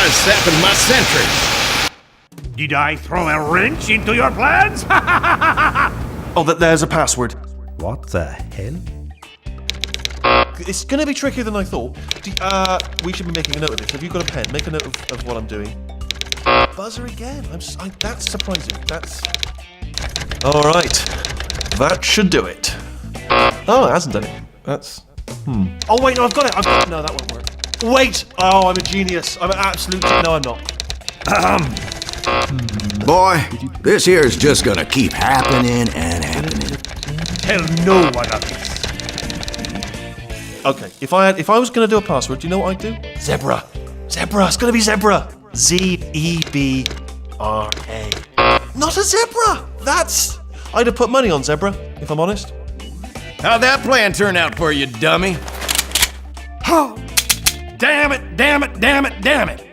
try sapping my sentry. Did I throw a wrench into your plans? Oh, there's a password. What the hell? It's gonna be trickier than I thought. We should be making a note of this. Have you got a pen? Make a note of what I'm doing. Buzzer again. That's surprising. That's... Alright. That should do it. Oh, it hasn't done it. That's... Oh, wait, no, I've got it. No, that won't work. Wait! Oh, I'm a genius. I'm an absolute... No, I'm not. Boy, this here is just gonna keep happening and happening. Tell no one of this. Okay, if I was gonna do a password, do you know what I'd do? Zebra. Zebra. It's gonna be zebra. Z-E-B-R-A. Not a zebra. That's... I'd have put money on zebra, if I'm honest. How'd that plan turn out for you, dummy? Damn it, damn it, damn it, damn it.